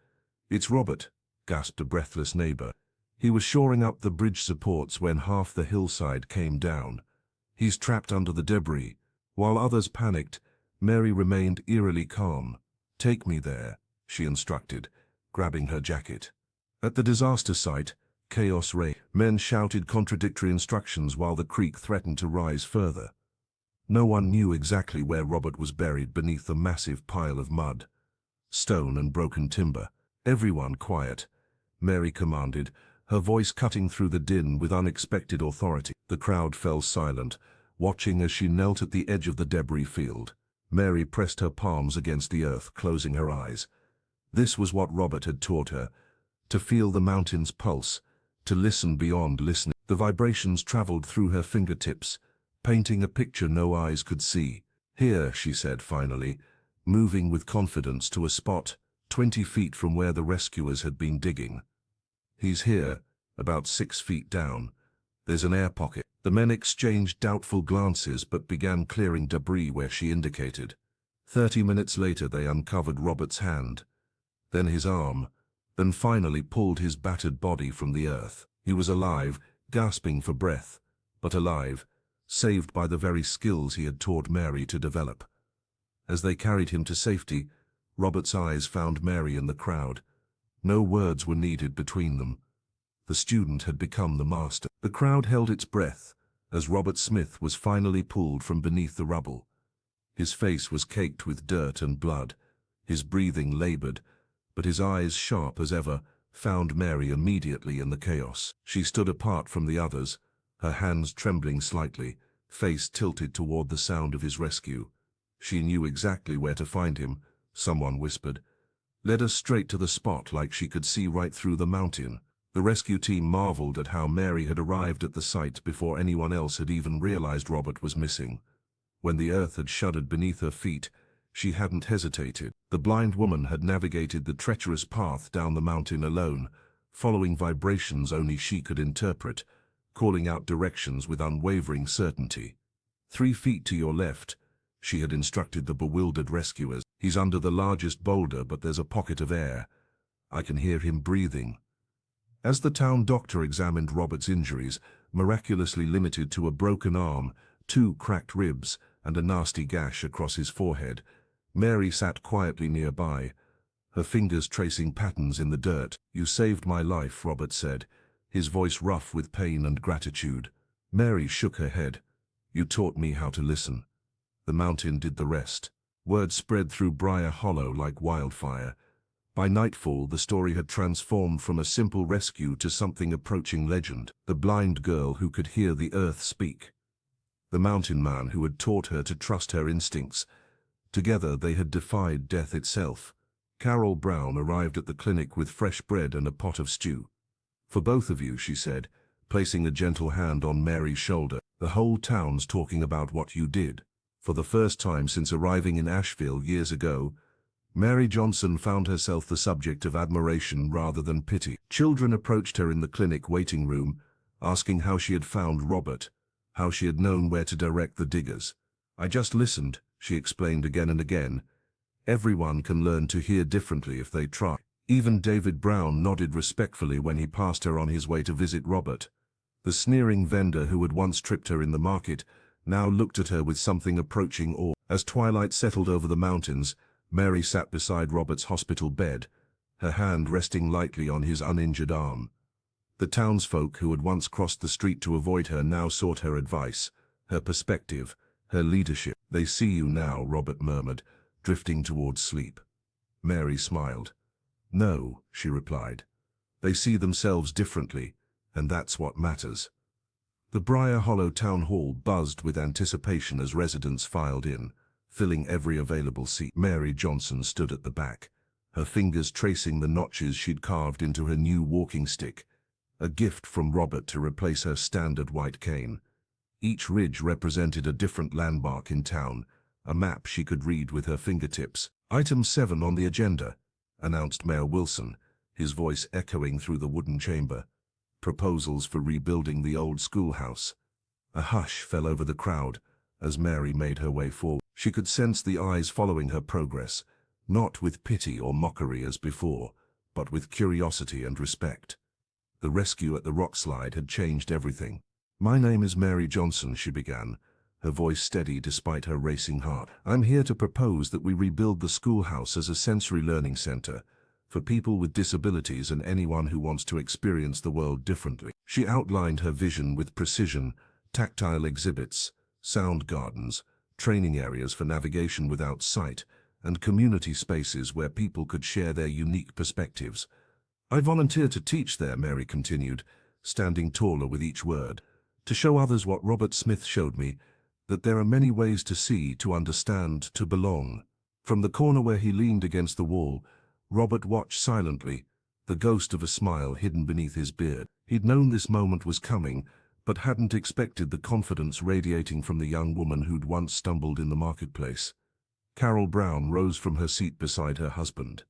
"It's Robert," gasped a breathless neighbor. "He was shoring up the bridge supports when half the hillside came down. He's trapped under the debris." While others panicked, Mary remained eerily calm. "Take me there," she instructed, grabbing her jacket. At the disaster site, chaos reigned. Men shouted contradictory instructions while the creek threatened to rise further. No one knew exactly where Robert was buried beneath a massive pile of mud, stone and broken timber. "Everyone quiet," Mary commanded, her voice cutting through the din with unexpected authority. The crowd fell silent, watching as she knelt at the edge of the debris field. Mary pressed her palms against the earth, closing her eyes. This was what Robert had taught her, to feel the mountain's pulse, to listen beyond listening. The vibrations traveled through her fingertips, painting a picture no eyes could see. "Here," she said finally, moving with confidence to a spot 20 feet from where the rescuers had been digging. "He's here, about 6 feet down. There's an air pocket." The men exchanged doubtful glances but began clearing debris where she indicated. 30 minutes later they uncovered Robert's hand, then his arm, then finally pulled his battered body from the earth. He was alive, gasping for breath, but alive, saved by the very skills he had taught Mary to develop. As they carried him to safety, Robert's eyes found Mary in the crowd. No words were needed between them. The student had become the master. The crowd held its breath as Robert Smith was finally pulled from beneath the rubble. His face was caked with dirt and blood, his breathing labored, but his eyes, sharp as ever, found Mary immediately in the chaos. She stood apart from the others, her hands trembling slightly, face tilted toward the sound of his rescue. She knew exactly where to find him, someone whispered. Led us straight to the spot like she could see right through the mountain. The rescue team marveled at how Mary had arrived at the site before anyone else had even realized Robert was missing. When the earth had shuddered beneath her feet, she hadn't hesitated. The blind woman had navigated the treacherous path down the mountain alone, following vibrations only she could interpret, calling out directions with unwavering certainty. 3 feet to your left, she had instructed the bewildered rescuers. He's under the largest boulder, but there's a pocket of air. I can hear him breathing. As the town doctor examined Robert's injuries, miraculously limited to a broken arm, 2 cracked ribs, and a nasty gash across his forehead, Mary sat quietly nearby, her fingers tracing patterns in the dirt. You saved my life, Robert said, his voice rough with pain and gratitude. Mary shook her head. You taught me how to listen. The mountain did the rest. Word spread through Briar Hollow like wildfire. By nightfall, the story had transformed from a simple rescue to something approaching legend. The blind girl who could hear the earth speak. The mountain man who had taught her to trust her instincts. Together they had defied death itself. Carol Brown arrived at the clinic with fresh bread and a pot of stew. For both of you, she said, placing a gentle hand on Mary's shoulder. The whole town's talking about what you did. For the first time since arriving in Asheville years ago, Mary Johnson found herself the subject of admiration rather than pity. Children approached her in the clinic waiting room, asking how she had found Robert, how she had known where to direct the diggers. I just listened, she explained again and again. Everyone can learn to hear differently if they try. Even David Brown nodded respectfully when he passed her on his way to visit Robert. The sneering vendor who had once tripped her in the market now looked at her with something approaching awe. As twilight settled over the mountains, Mary sat beside Robert's hospital bed, her hand resting lightly on his uninjured arm. The townsfolk who had once crossed the street to avoid her now sought her advice, her perspective, her leadership. They see you now, Robert murmured, drifting towards sleep. Mary smiled. No, she replied. They see themselves differently, and that's what matters. The Briar Hollow Town Hall buzzed with anticipation as residents filed in, filling every available seat. Mary Johnson stood at the back, her fingers tracing the notches she'd carved into her new walking stick, a gift from Robert to replace her standard white cane. Each ridge represented a different landmark in town, a map she could read with her fingertips. Item 7 on the agenda, announced Mayor Wilson, his voice echoing through the wooden chamber. Proposals for rebuilding the old schoolhouse. A hush fell over the crowd as Mary made her way forward. She could sense the eyes following her progress, not with pity or mockery as before, but with curiosity and respect. The rescue at the rock slide had changed everything. My name is Mary Johnson, she began, her voice steady despite her racing heart. I'm here to propose that we rebuild the schoolhouse as a sensory learning center for people with disabilities and anyone who wants to experience the world differently. She outlined her vision with precision: tactile exhibits, sound gardens, training areas for navigation without sight, and community spaces where people could share their unique perspectives. I volunteer to teach there, Mary continued, standing taller with each word, to show others what Robert Smith showed me, that there are many ways to see, to understand, to belong. From the corner where he leaned against the wall, Robert watched silently, the ghost of a smile hidden beneath his beard. He'd known this moment was coming, but hadn't expected the confidence radiating from the young woman who'd once stumbled in the marketplace. Carol Brown rose from her seat beside her husband.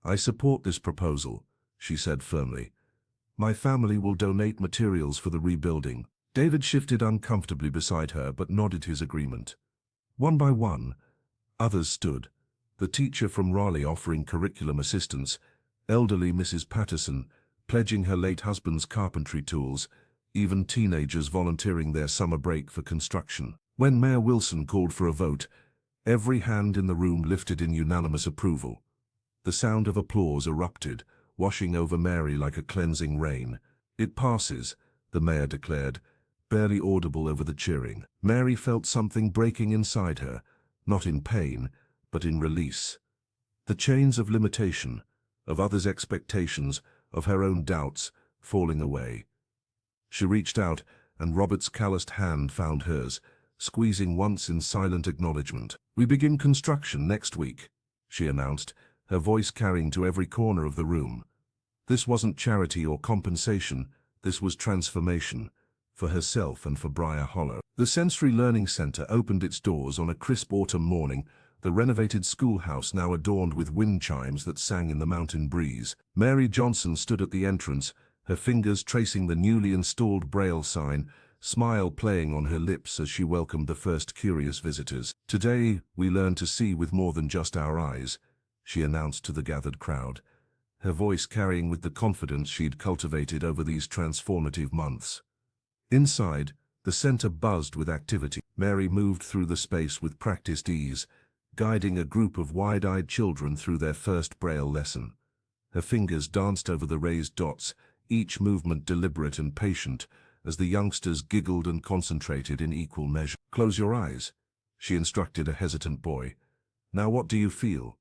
I support this proposal, she said firmly. My family will donate materials for the rebuilding. David shifted uncomfortably beside her but nodded his agreement. One by one, others stood, the teacher from Raleigh offering curriculum assistance, elderly Mrs. Patterson pledging her late husband's carpentry tools, even teenagers volunteering their summer break for construction. When Mayor Wilson called for a vote, every hand in the room lifted in unanimous approval. The sound of applause erupted, washing over Mary like a cleansing rain. It passes, the mayor declared, barely audible over the cheering. Mary felt something breaking inside her, not in pain, but in release. The chains of limitation, of others' expectations, of her own doubts, falling away. She reached out, and Robert's calloused hand found hers, squeezing once in silent acknowledgement. "We begin construction next week," she announced, her voice carrying to every corner of the room. This wasn't charity or compensation, this was transformation, for herself and for Briar Hollow. The Sensory Learning Center opened its doors on a crisp autumn morning, the renovated schoolhouse now adorned with wind chimes that sang in the mountain breeze. Mary Johnson stood at the entrance, her fingers tracing the newly installed Braille sign, smile playing on her lips as she welcomed the first curious visitors. "Today, we learn to see with more than just our eyes," she announced to the gathered crowd, her voice carrying with the confidence she'd cultivated over these transformative months. Inside, the center buzzed with activity. Mary moved through the space with practiced ease, guiding a group of wide-eyed children through their first Braille lesson. Her fingers danced over the raised dots, each movement deliberate and patient, as the youngsters giggled and concentrated in equal measure. "Close your eyes," she instructed a hesitant boy. "Now what do you feel?"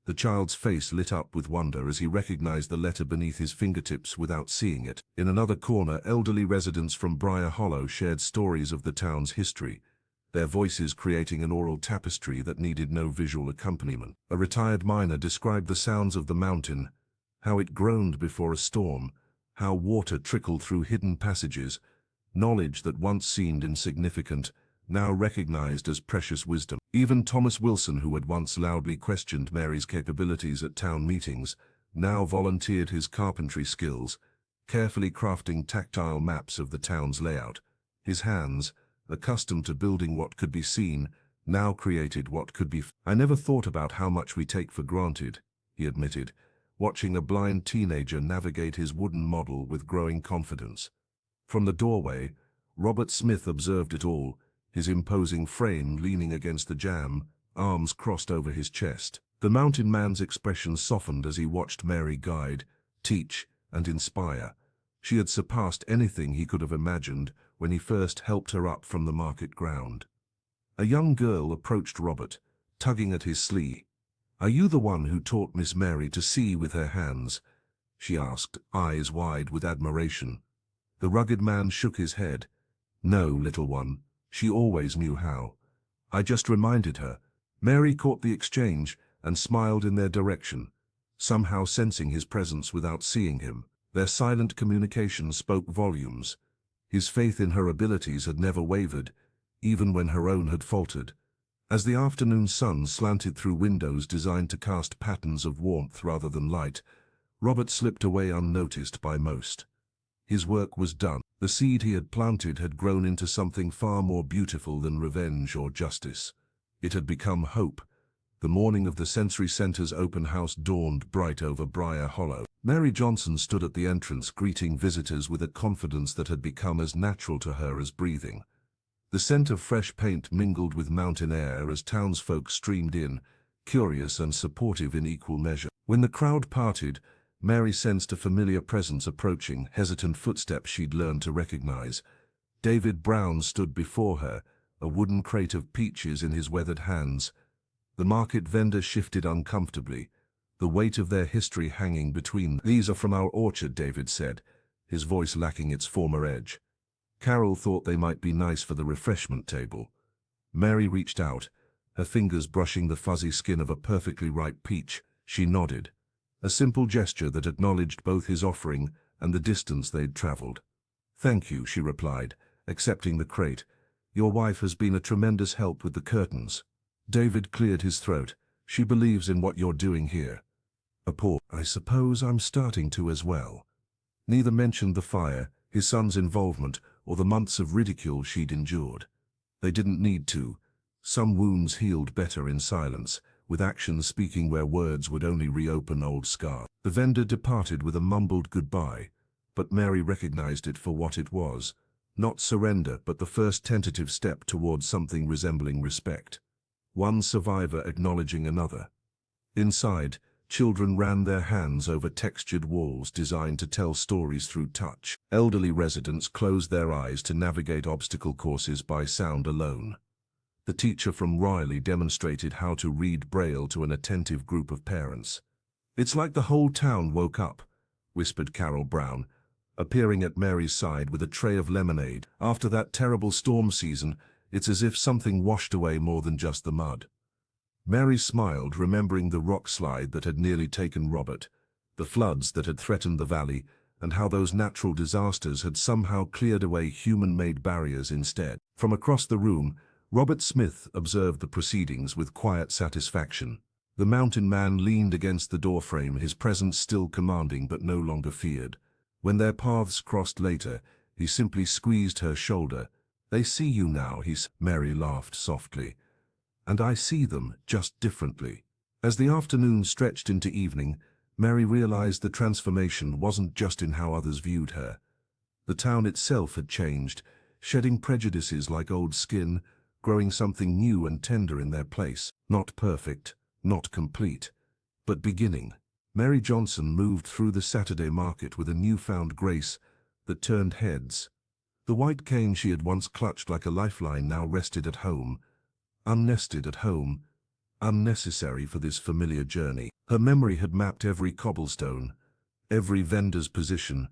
The child's face lit up with wonder as he recognized the letter beneath his fingertips without seeing it. In another corner, elderly residents from Briar Hollow shared stories of the town's history, their voices creating an oral tapestry that needed no visual accompaniment. A retired miner described the sounds of the mountain, how it groaned before a storm, how water trickled through hidden passages, knowledge that once seemed insignificant, now recognized as precious wisdom. Even Thomas Wilson, who had once loudly questioned Mary's capabilities at town meetings, now volunteered his carpentry skills, carefully crafting tactile maps of the town's layout. His hands, accustomed to building what could be seen, now created what could be. "I never thought about how much we take for granted," he admitted, watching a blind teenager navigate his wooden model with growing confidence. From the doorway, Robert Smith observed it all, his imposing frame leaning against the jamb, arms crossed over his chest. The mountain man's expression softened as he watched Mary guide, teach, and inspire. She had surpassed anything he could have imagined when he first helped her up from the market ground. A young girl approached Robert, tugging at his sleeve. "Are you the one who taught Miss Mary to see with her hands?" she asked, eyes wide with admiration. The rugged man shook his head. "No, little one. She always knew how. I just reminded her." Mary caught the exchange and smiled in their direction, somehow sensing his presence without seeing him. Their silent communication spoke volumes. His faith in her abilities had never wavered, even when her own had faltered. As the afternoon sun slanted through windows designed to cast patterns of warmth rather than light, Robert slipped away unnoticed by most. His work was done. The seed he had planted had grown into something far more beautiful than revenge or justice. It had become hope. The morning of the Sensory Center's open house dawned bright over Briar Hollow. Mary Johnson stood at the entrance, greeting visitors with a confidence that had become as natural to her as breathing. The scent of fresh paint mingled with mountain air as townsfolk streamed in, curious and supportive in equal measure. When the crowd parted, Mary sensed a familiar presence approaching, hesitant footsteps she'd learned to recognize. David Brown stood before her, a wooden crate of peaches in his weathered hands. The market vendor shifted uncomfortably, the weight of their history hanging between them. "These are from our orchard," David said, his voice lacking its former edge. "Carol thought they might be nice for the refreshment table." Mary reached out, her fingers brushing the fuzzy skin of a perfectly ripe peach. She nodded, a simple gesture that acknowledged both his offering and the distance they'd traveled. "Thank you," she replied, accepting the crate. "Your wife has been a tremendous help with the curtains." David cleared his throat. "She believes in what you're doing here." A pause. "I suppose I'm starting to as well." Neither mentioned the fire, his son's involvement, or the months of ridicule she'd endured. They didn't need to. Some wounds healed better in silence, with actions speaking where words would only reopen old scars. The vendor departed with a mumbled goodbye, but Mary recognized it for what it was. Not surrender, but the first tentative step towards something resembling respect. One survivor acknowledging another. Inside, children ran their hands over textured walls designed to tell stories through touch. Elderly residents closed their eyes to navigate obstacle courses by sound alone. The teacher from Riley demonstrated how to read Braille to an attentive group of parents. "It's like the whole town woke up," whispered Carol Brown, appearing at Mary's side with a tray of lemonade. After that terrible storm season, it's as if something washed away more than just the mud. Mary smiled, remembering the rock slide that had nearly taken Robert, the floods that had threatened the valley, and how those natural disasters had somehow cleared away human-made barriers instead. From across the room, Robert Smith observed the proceedings with quiet satisfaction. The mountain man leaned against the doorframe, his presence still commanding but no longer feared. When their paths crossed later, he simply squeezed her shoulder. "They see you now," Mary laughed softly. "And I see them, just differently." As the afternoon stretched into evening, Mary realized the transformation wasn't just in how others viewed her. The town itself had changed, shedding prejudices like old skin, growing something new and tender in their place. Not perfect, not complete, but beginning. Mary Johnson moved through the Saturday market with a newfound grace that turned heads. The white cane she had once clutched like a lifeline now rested at home, unnested at home, unnecessary for this familiar journey. Her memory had mapped every cobblestone, every vendor's position,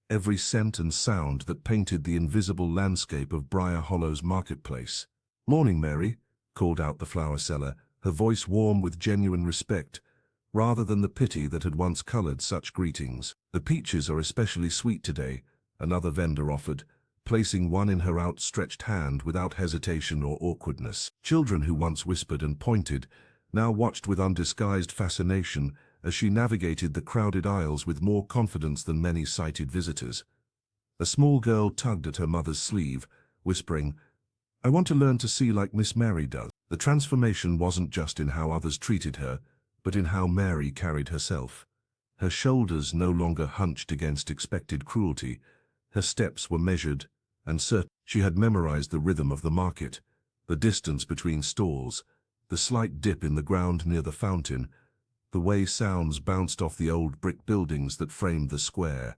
every scent and sound that painted the invisible landscape of Briar Hollow's marketplace. "Morning, Mary," called out the flower seller, her voice warm with genuine respect, rather than the pity that had once colored such greetings. "The peaches are especially sweet today," another vendor offered, placing one in her outstretched hand without hesitation or awkwardness. Children who once whispered and pointed now watched with undisguised fascination as she navigated the crowded aisles with more confidence than many sighted visitors. A small girl tugged at her mother's sleeve, whispering, "I want to learn to see like Miss Mary does." The transformation wasn't just in how others treated her, but in how Mary carried herself. Her shoulders no longer hunched against expected cruelty. Her steps were measured and certain. She had memorized the rhythm of the market, the distance between stalls, the slight dip in the ground near the fountain, the way sounds bounced off the old brick buildings that framed the square.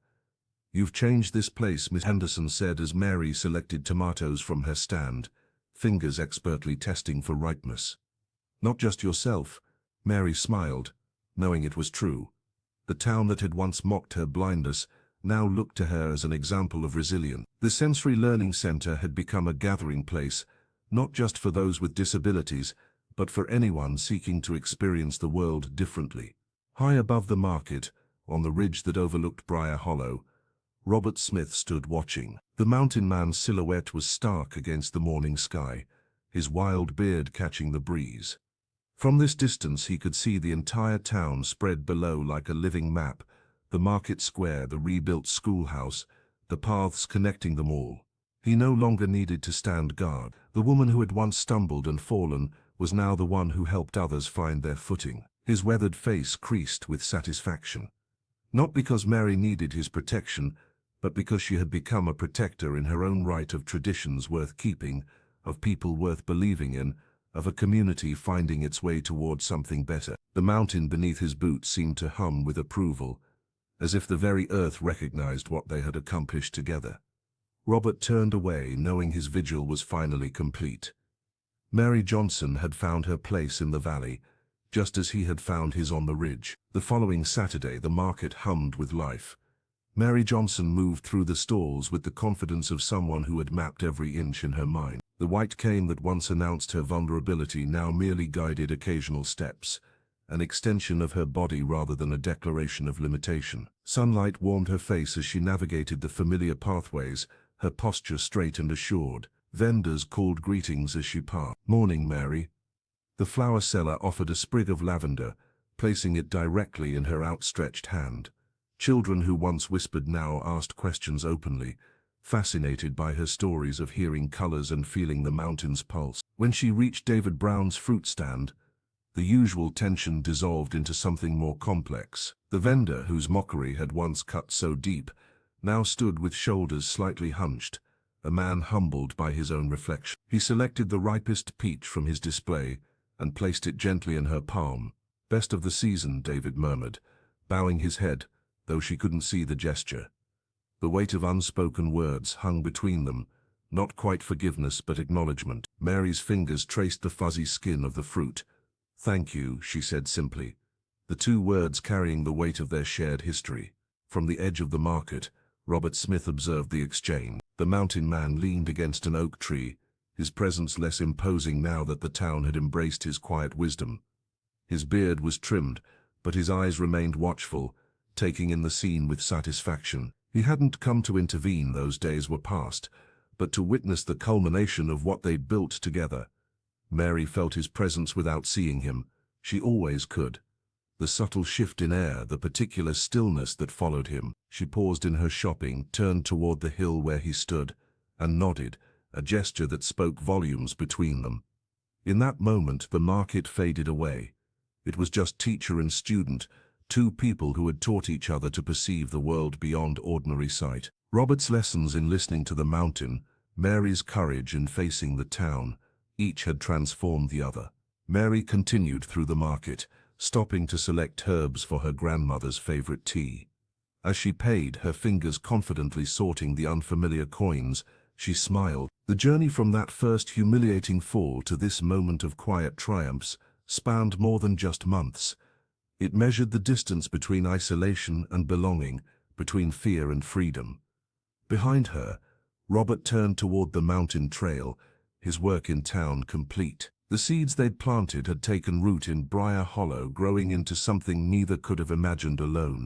"You've changed this place," Miss Henderson said as Mary selected tomatoes from her stand, fingers expertly testing for ripeness. "Not just yourself," Mary smiled, knowing it was true. The town that had once mocked her blindness now looked to her as an example of resilience. The Sensory Learning Center had become a gathering place, not just for those with disabilities, but for anyone seeking to experience the world differently. High above the market, on the ridge that overlooked Briar Hollow, Robert Smith stood watching. The mountain man's silhouette was stark against the morning sky, his wild beard catching the breeze. From this distance he could see the entire town spread below like a living map, the market square, the rebuilt schoolhouse, the paths connecting them all. He no longer needed to stand guard. The woman who had once stumbled and fallen was now the one who helped others find their footing. His weathered face creased with satisfaction. Not because Mary needed his protection, but because she had become a protector in her own right, of traditions worth keeping, of people worth believing in, of a community finding its way towards something better. The mountain beneath his boots seemed to hum with approval, as if the very earth recognized what they had accomplished together. Robert turned away, knowing his vigil was finally complete. Mary Johnson had found her place in the valley, just as he had found his on the ridge. The following Saturday the market hummed with life. Mary Johnson moved through the stalls with the confidence of someone who had mapped every inch in her mind. The white cane that once announced her vulnerability now merely guided occasional steps, an extension of her body rather than a declaration of limitation. Sunlight warmed her face as she navigated the familiar pathways, her posture straight and assured. Vendors called greetings as she passed. "Morning, Mary." The flower seller offered a sprig of lavender, placing it directly in her outstretched hand. Children who once whispered now asked questions openly, fascinated by her stories of hearing colors and feeling the mountain's pulse. When she reached David Brown's fruit stand, the usual tension dissolved into something more complex. The vendor, whose mockery had once cut so deep, now stood with shoulders slightly hunched, a man humbled by his own reflection. He selected the ripest peach from his display and placed it gently in her palm. "Best of the season," David murmured, bowing his head, though she couldn't see the gesture. The weight of unspoken words hung between them, not quite forgiveness but acknowledgement. Mary's fingers traced the fuzzy skin of the fruit. "Thank you," she said simply, the two words carrying the weight of their shared history. From the edge of the market, Robert Smith observed the exchange. The mountain man leaned against an oak tree, his presence less imposing now that the town had embraced his quiet wisdom. His beard was trimmed, but his eyes remained watchful, taking in the scene with satisfaction. He hadn't come to intervene, those days were past, but to witness the culmination of what they'd built together. Mary felt his presence without seeing him. She always could. The subtle shift in air, the particular stillness that followed him. She paused in her shopping, turned toward the hill where he stood, and nodded, a gesture that spoke volumes between them. In that moment, the market faded away. It was just teacher and student, two people who had taught each other to perceive the world beyond ordinary sight. Robert's lessons in listening to the mountain, Mary's courage in facing the town, each had transformed the other. Mary continued through the market, stopping to select herbs for her grandmother's favorite tea. As she paid, her fingers confidently sorting the unfamiliar coins, she smiled. The journey from that first humiliating fall to this moment of quiet triumphs spanned more than just months. It measured the distance between isolation and belonging, between fear and freedom. Behind her, Robert turned toward the mountain trail, his work in town complete. The seeds they'd planted had taken root in Briar Hollow, growing into something neither could have imagined alone.